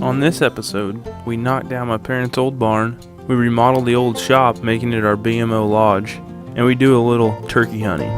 On this episode, we knocked down my parents' old barn, we remodeled the old shop, making it our BMO Lodge, and we do a little turkey hunting.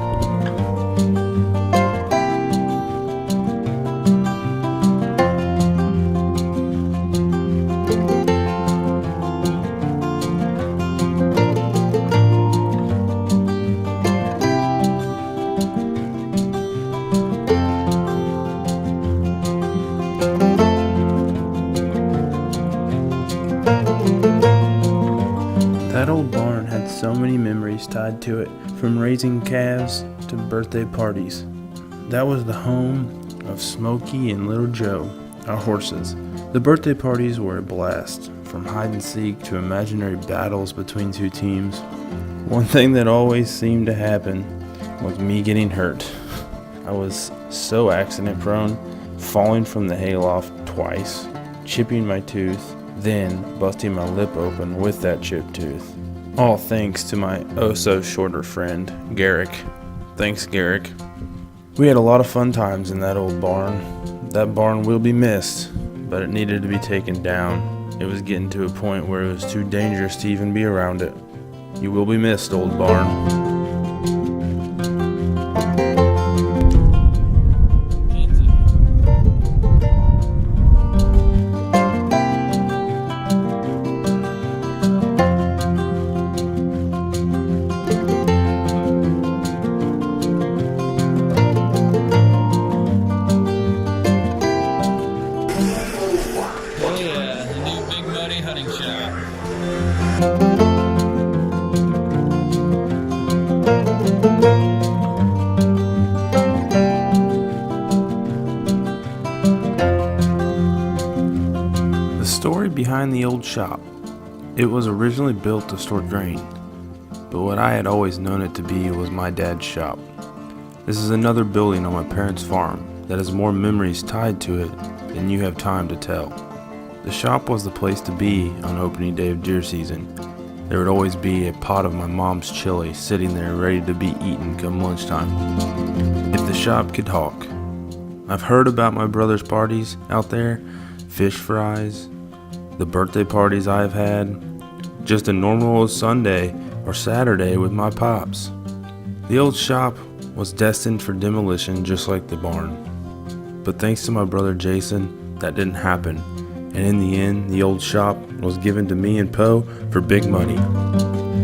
That old barn had so many memories tied to it, from raising calves to birthday parties. That was the home of Smokey and Little Joe, our horses. The birthday parties were a blast, from hide and seek to imaginary battles between two teams. One thing that always seemed to happen was me getting hurt. I was so accident prone, falling from the hayloft twice, chipping my tooth, then busting my lip open with that chipped tooth. All thanks to my oh-so-shorter friend, Garrick. Thanks, Garrick. We had a lot of fun times in that old barn. That barn will be missed, but it needed to be taken down. It was getting to a point where it was too dangerous to even be around it. You will be missed, old barn. The story behind the old shop. It was originally built to store grain, but what I had always known it to be was my dad's shop. This is another building on my parents' farm that has more memories tied to it than you have time to tell. The shop was the place to be on opening day of deer season. There would always be a pot of my mom's chili sitting there ready to be eaten come lunchtime. If the shop could talk. I've heard about my brother's parties out there, fish fries, the birthday parties I've had, just a normal Sunday or Saturday with my pops. The old shop was destined for demolition just like the barn. But thanks to my brother Jason, that didn't happen. And in the end, the old shop was given to me and Poe for big money.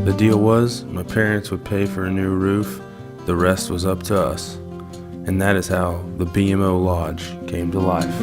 The deal was, my parents would pay for a new roof, the rest was up to us. And that is how the BMO Lodge came to life.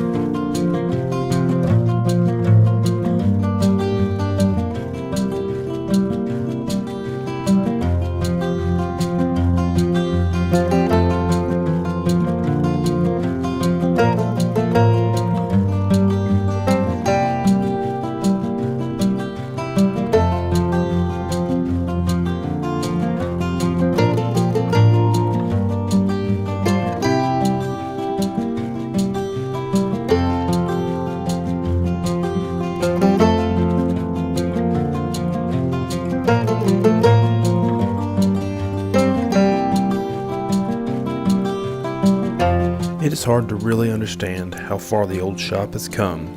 It is hard to really understand how far the old shop has come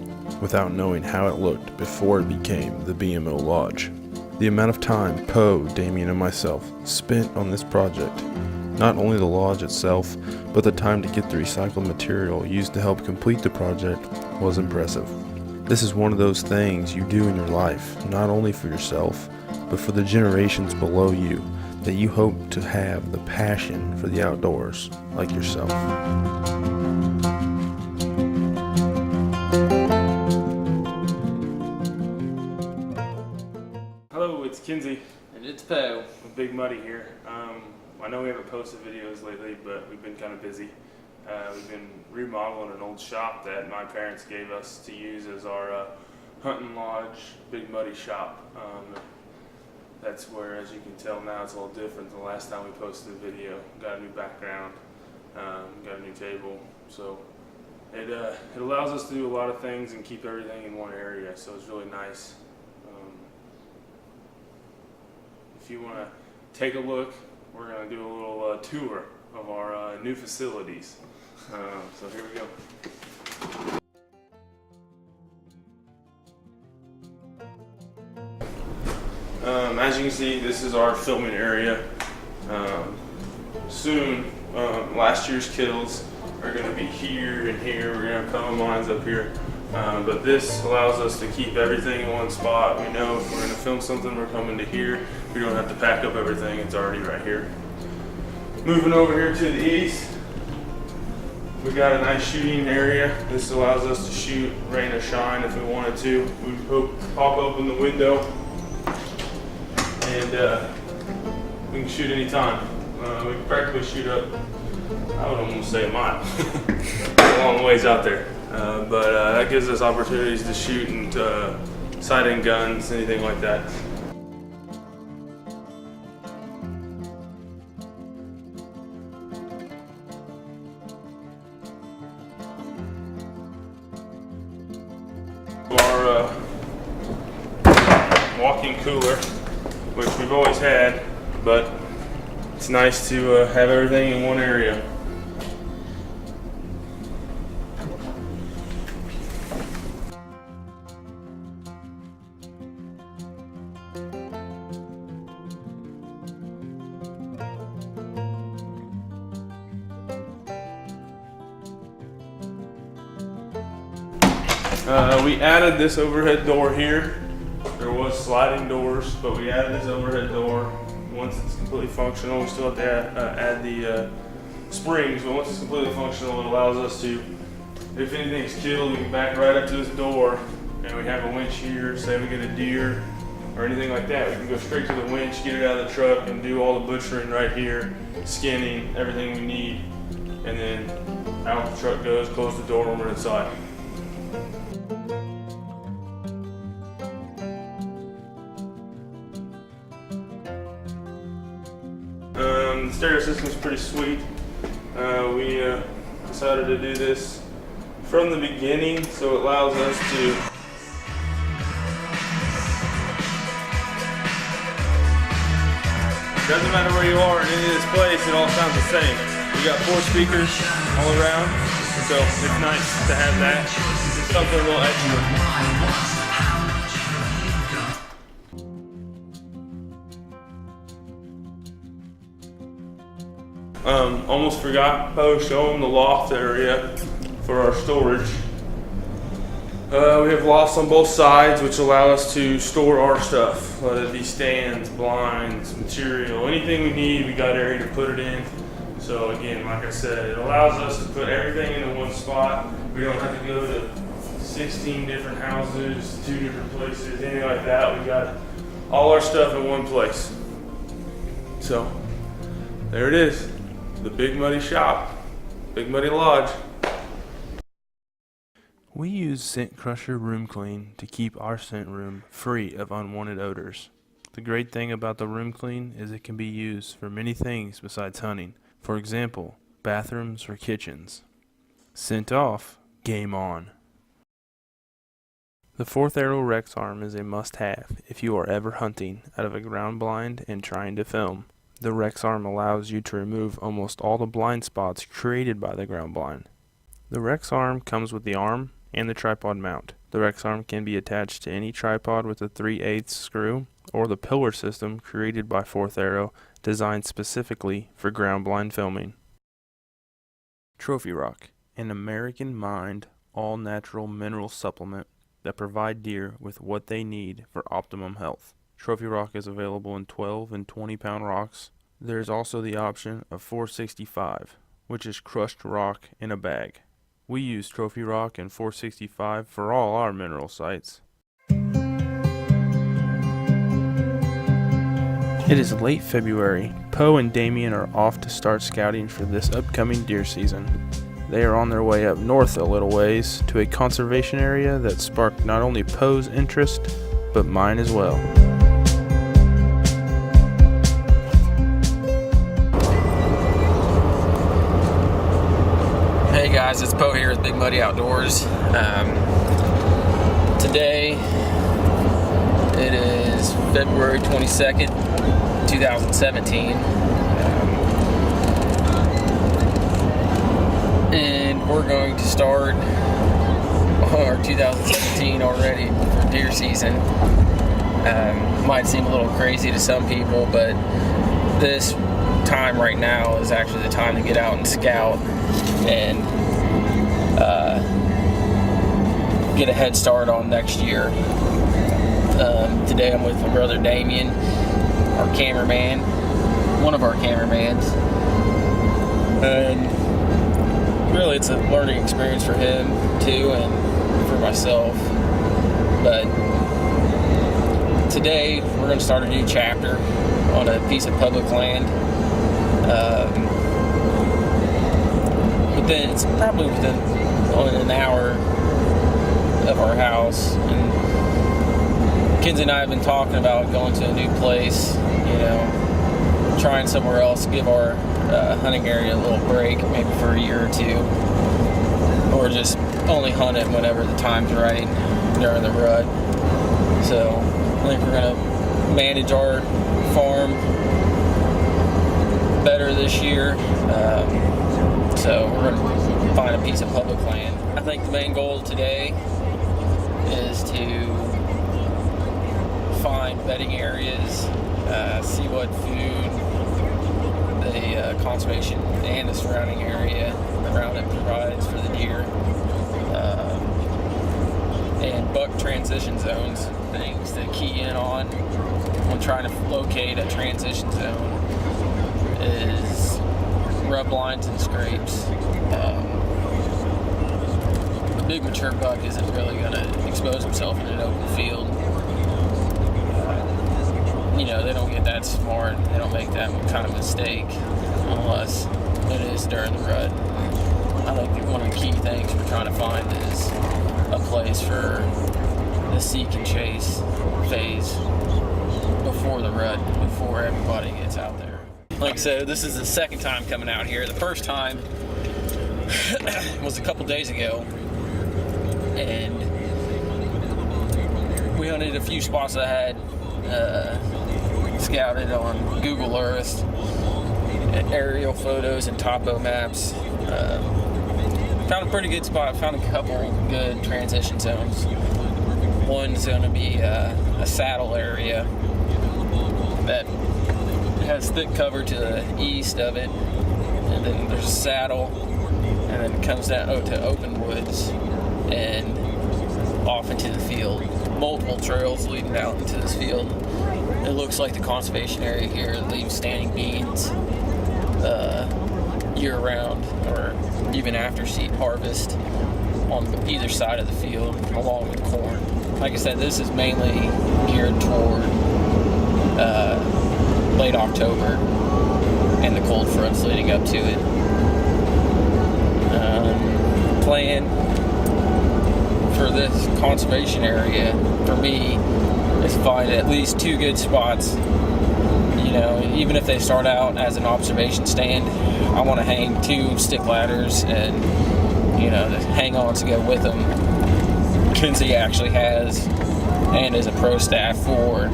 without knowing how it looked before it became the BMO Lodge. The amount of time Poe, Damien, and myself spent on this project, not only the lodge itself, but the time to get the recycled material used to help complete the project, was impressive. This is one of those things you do in your life, not only for yourself, but for the generations below you, that you hope to have the passion for the outdoors, like yourself. Hello, it's Kinsey. And it's Poe. With Big Muddie here. I know we haven't posted videos lately, but we've been kind of busy. We've been remodeling an old shop that my parents gave us to use as our hunting lodge, Big Muddie shop. That's where, as you can tell now, it's a little different than the last time we posted a video. Got a new background, got a new table, so it allows us to do a lot of things and keep everything in one area, so it's really nice. If you want to take a look. We're going to do a little tour of our new facilities. So here we go. As you can see, this is our filming area. Soon, last year's kills are going to be here and here. We're going to have common lines up here. But this allows us to keep everything in one spot. We know if we're going to film something, we're coming to here. We don't have to pack up everything. It's already right here. Moving over here to the east, we got a nice shooting area. This allows us to shoot rain or shine if we wanted to. We pop open the window and we can shoot anytime. We can practically shoot up, I would almost say a mile. A long ways out there. But that gives us opportunities to shoot and sight-in guns, anything like that. Our walk-in cooler, which we've always had, but it's nice to have everything in one area. We added this overhead door here. There was sliding doors, but we added this overhead door. Once it's completely functional, we still have to add the springs, but once it's completely functional, it allows us to, if anything's killed, we can back right up to this door, and we have a winch here. Say we get a deer or anything like that, we can go straight to the winch, get it out of the truck, and do all the butchering right here, skinning, everything we need, and then out the truck goes, close the door, and we're inside. The stereo system is pretty sweet. We decided to do this from the beginning, so it allows us to doesn't matter where you are in any of this place, it all sounds the same. We got 4 speakers all around, so it's nice to have that. Something a little extra. Almost forgot, Poe, show them the loft area for our storage. We have lofts on both sides, which allow us to store our stuff, whether it be stands, blinds, material, anything we need, we got area to put it in. So again, like I said, it allows us to put everything into one spot. We don't have to go to 16 different houses, 2 different places, anything like that. We got all our stuff in one place. So there it is. The Big Muddie shop, Big Muddie Lodge. We use Scent Crusher Room Clean to keep our scent room free of unwanted odors. The great thing about the Room Clean is it can be used for many things besides hunting. For example, bathrooms or kitchens. Scent off, game on. The 4th Arrow Rex Arm is a must-have if you are ever hunting out of a ground blind and trying to film. The Rex Arm allows you to remove almost all the blind spots created by the ground blind. The Rex Arm comes with the arm and the tripod mount. The Rex Arm can be attached to any tripod with a 3/8 screw or the pillar system created by 4th Arrow, designed specifically for ground blind filming. Trophy Rock, an American mined, all-natural mineral supplement that provide deer with what they need for optimum health. Trophy Rock is available in 12 and 20 pound rocks. There is also the option of 465, which is crushed rock in a bag. We use Trophy Rock and 465 for all our mineral sites. It is late February. Poe and Damien are off to start scouting for this upcoming deer season. They are on their way up north a little ways to a conservation area that sparked not only Poe's interest, but mine as well. Hey guys, it's Poe here with Big Muddie Outdoors. Today it is February 22nd. 2017. And we're going to start our 2017 already for deer season. Might seem a little crazy to some people, but this time right now is actually the time to get out and scout and get a head start on next year. Today I'm with my brother Damien, our cameraman, one of our cameraman's, and really it's a learning experience for him too and for myself. But today we're going to start a new chapter on a piece of public land. It's probably within only an hour of our house. And Kinsey and I have been talking about going to a new place, trying somewhere else, give our hunting area a little break, maybe for a year or two, or just only hunt it whenever the time's right during the rut. So I think we're going to manage our farm better this year. So we're going to find a piece of public land. I think the main goal today is to find bedding areas, see what food the conservation and the surrounding area around it provides for the deer, and buck transition zones, things to key in on when trying to locate a transition zone is rub lines and scrapes. A big mature buck isn't really going to expose himself in an open field. They don't get that smart. They don't make that kind of mistake unless it is during the rut. I think one of the key things we're trying to find is a place for the seek and chase phase before the rut, before everybody gets out there. Like I said, this is the second time coming out here. The first time was a couple days ago, and we hunted a few spots that I had scouted on Google Earth, aerial photos, and topo maps. Found a pretty good spot. Found a couple good transition zones. One's going to be a saddle area that has thick cover to the east of it, and then there's a saddle, and then it comes down to open woods and off into the field. Multiple trails leading out into this field. It looks like the conservation area here leaves standing beans year round, or even after seed harvest, on either side of the field, along with corn. Like I said, this is mainly geared toward late October and the cold fronts leading up to it. Plan for this conservation area for me is find at least two good spots. Even if they start out as an observation stand, I want to hang two stick ladders and the hang-ons to go with them. Kinsey actually has and is a pro staff for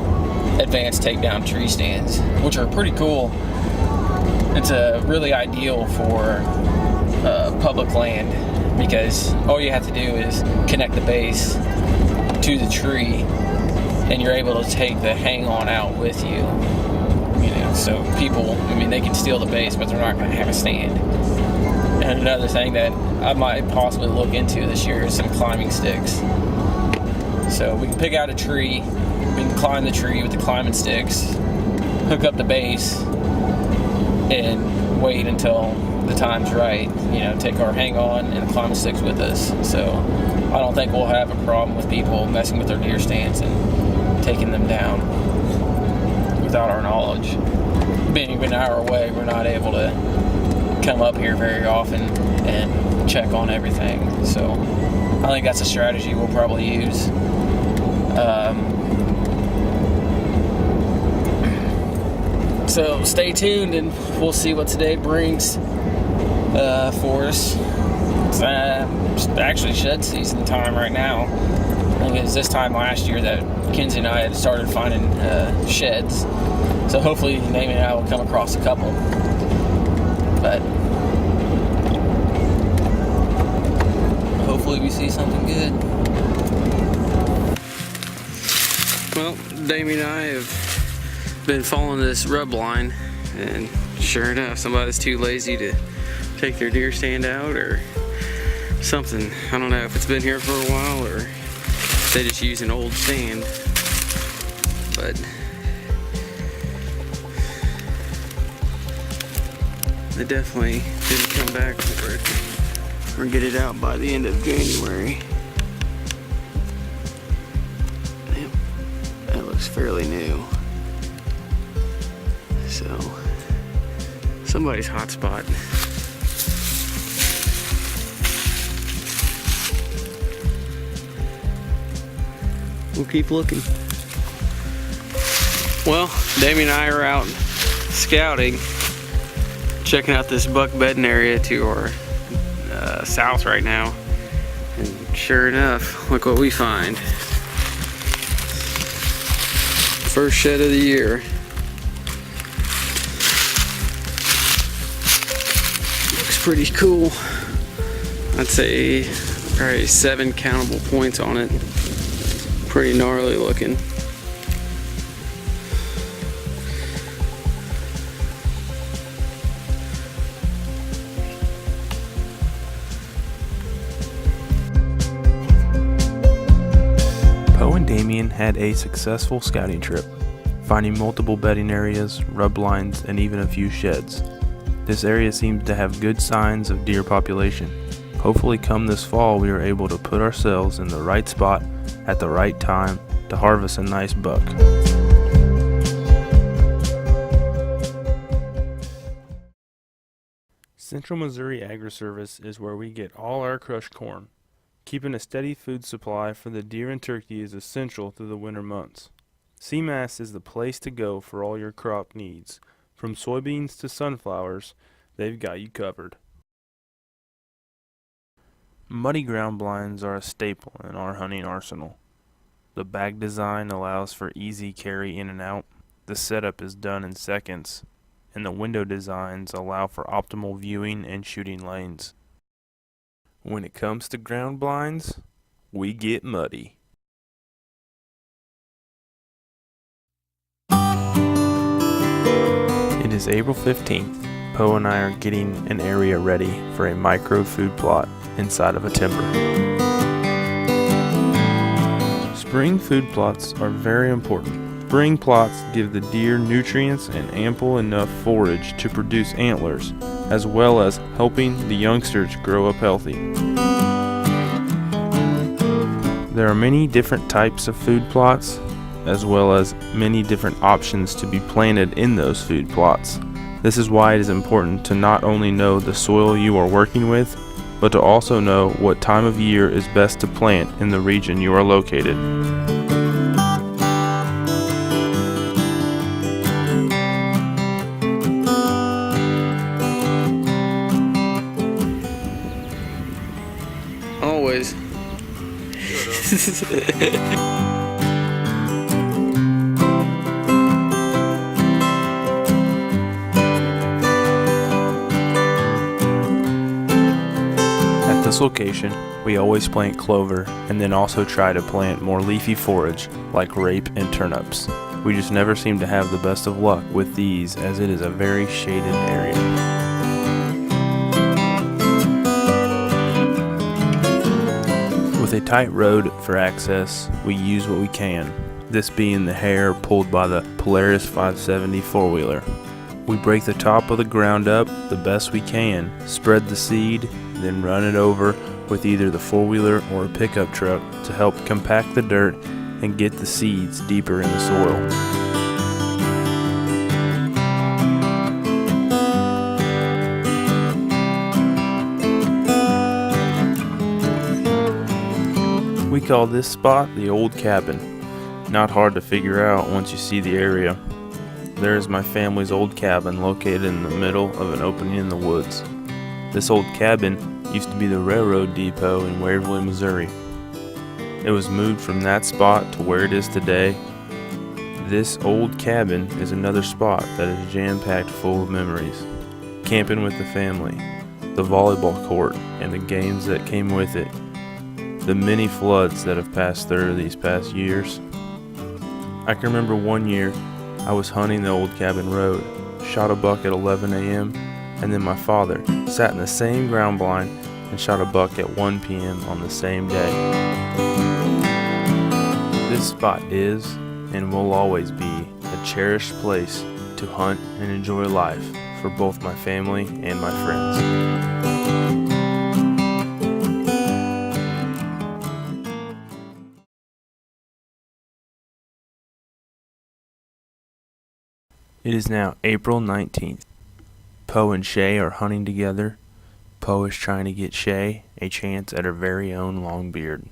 advanced takedown tree stands, which are pretty cool. It's really ideal for public land, because all you have to do is connect the base to the tree, and you're able to take the hang-on out with you. So people, they can steal the base, but they're not going to have a stand. And another thing that I might possibly look into this year is some climbing sticks. So we can pick out a tree, we can climb the tree with the climbing sticks, hook up the base, and wait until the time's right. Take our hang-on and climbing sticks with us. So I don't think we'll have a problem with people messing with their deer stands and taking them down without our knowledge. Being an hour away, we're not able to come up here very often and check on everything. So I think that's a strategy we'll probably use. So stay tuned, and we'll see what today brings for us. It's actually shed season time right now. I think it was this time last year that Kenzie and I had started finding sheds. So hopefully Damien and I will come across a couple. But hopefully we see something good. Well, Damien and I have been following this rub line, and sure enough, somebody's too lazy to take their deer stand out or something. I don't know if it's been here for a while or they just use an old stand, but they definitely didn't come back for it or get it out by the end of January. Yep, that looks fairly new. So, somebody's hot spot. We'll keep looking. Well, Damien and I are out scouting, checking out this buck bedding area to our south right now. And sure enough, look what we find. First shed of the year. Looks pretty cool. I'd say probably 7 countable points on it. Pretty gnarly looking. Poe and Damien had a successful scouting trip, finding multiple bedding areas, rub lines, and even a few sheds. This area seems to have good signs of deer population. Hopefully come this fall we are able to put ourselves in the right spot at the right time to harvest a nice buck. Central Missouri Agri-Service is where we get all our crushed corn. Keeping a steady food supply for the deer and turkey is essential through the winter months. CMAS is the place to go for all your crop needs. From soybeans to sunflowers, they've got you covered. Muddie ground blinds are a staple in our hunting arsenal. The bag design allows for easy carry in and out. The setup is done in seconds, and the window designs allow for optimal viewing and shooting lanes. When it comes to ground blinds, we get muddy. It is April 15th. Poe and I are getting an area ready for a micro food plot inside of a timber. Spring food plots are very important. Spring plots give the deer nutrients and ample enough forage to produce antlers, as well as helping the youngsters grow up healthy. There are many different types of food plots, as well as many different options to be planted in those food plots. This is why it is important to not only know the soil you are working with, but to also know what time of year is best to plant in the region you are located. Always. At this location, we always plant clover and then also try to plant more leafy forage like rape and turnips. We just never seem to have the best of luck with these as it is a very shaded area. With a tight road for access, we use what we can, this being the hair pulled by the Polaris 570 four-wheeler. We break the top of the ground up the best we can, spread the seed, then run it over with either the four-wheeler or a pickup truck to help compact the dirt and get the seeds deeper in the soil. We call this spot the Old Cabin. Not hard to figure out once you see the area. There is my family's old cabin located in the middle of an opening in the woods. This old cabin used to be the railroad depot in Waverly, Missouri. It was moved from that spot to where it is today. This old cabin is another spot that is jam-packed full of memories. Camping with the family, the volleyball court, and the games that came with it. The many floods that have passed through these past years. I can remember one year I was hunting the old cabin road, shot a buck at 11 a.m., and then my father sat in the same ground blind and shot a buck at 1 p.m. on the same day. This spot is and will always be a cherished place to hunt and enjoy life for both my family and my friends. It is now April 19th. Poe and Shay are hunting together. Poe is trying to get Shay a chance at her very own long beard.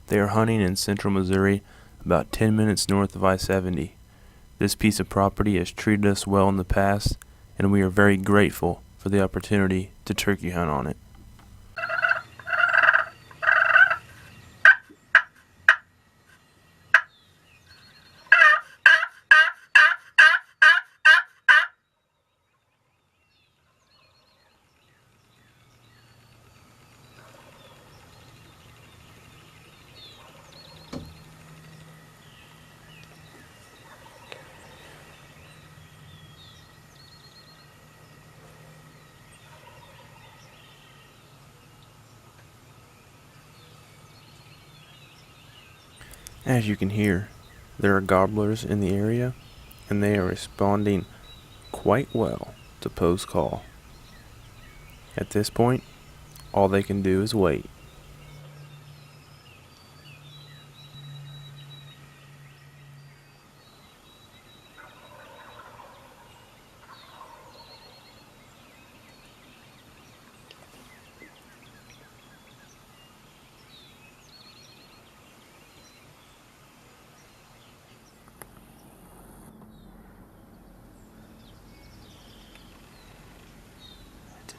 They are hunting in central Missouri, about 10 minutes north of I-70. This piece of property has treated us well in the past, and we are very grateful for the opportunity to turkey hunt on it. As you can hear, there are gobblers in the area, and they are responding quite well to Poe's call. At this point, all they can do is wait.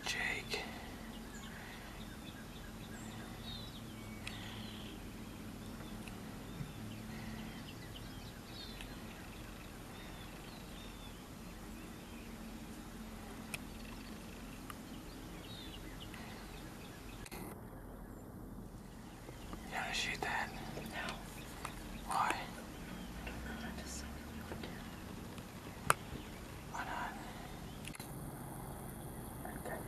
Jake. You gotta shoot that. No. Why? I just saw it go down. Why not? I can't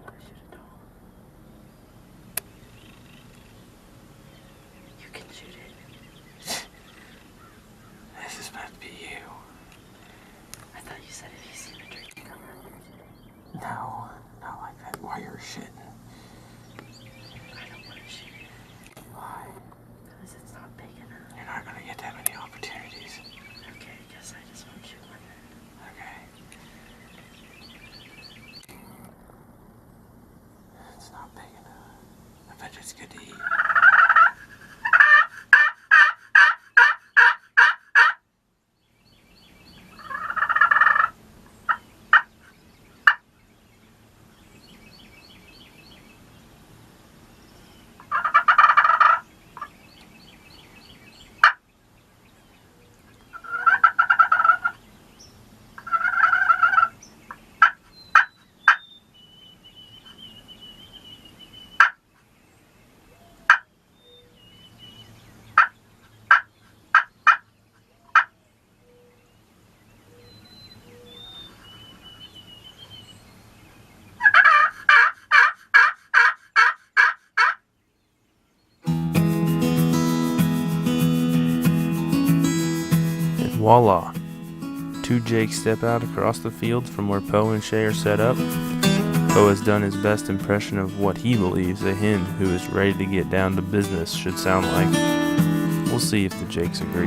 push it at all. You can shoot it. This is supposed to be you. I thought you said if you seen a turkey come out, you'd shoot it. No, not like that. Why you're shitting? I don't want to shoot it Why? because it's not big enough. You're not gonna get that many opportunities. Okay, I guess I just won't shoot one then. Okay. It's not big enough. I bet you it's good to eat. Voila! Two Jakes step out across the field from where Poe and Shay are set up. Poe has done his best impression of what he believes a hen who is ready to get down to business should sound like. We'll see if the Jakes agree.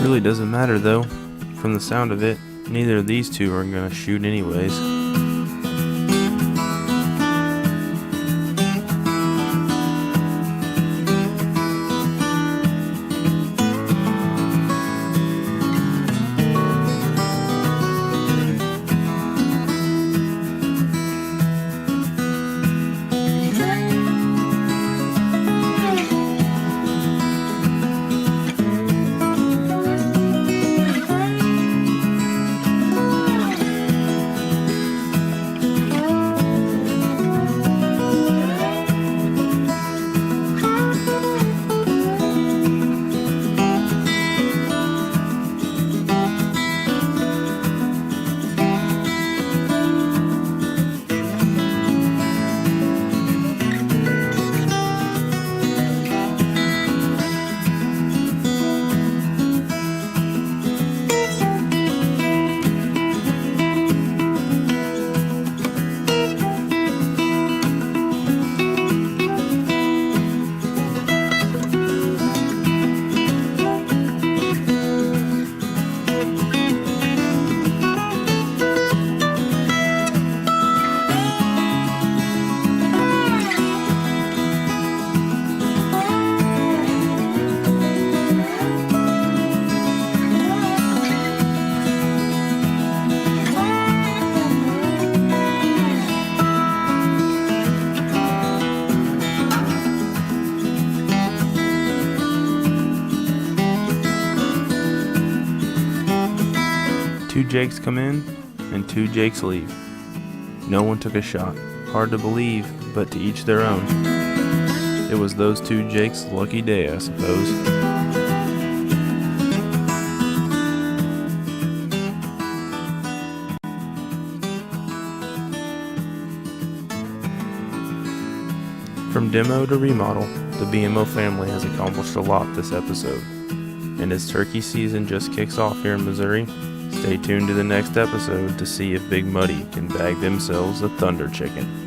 Really doesn't matter though. From the sound of it, neither of these two are gonna shoot anyways. 2 Jakes come in and 2 Jakes leave. No one took a shot. Hard to believe, but to each their own. It was those 2 Jakes' lucky day, I suppose. From demo to remodel, the BMO family has accomplished a lot this episode. And as turkey season just kicks off here in Missouri, stay tuned to the next episode to see if Big Muddie can bag themselves a thunder chicken.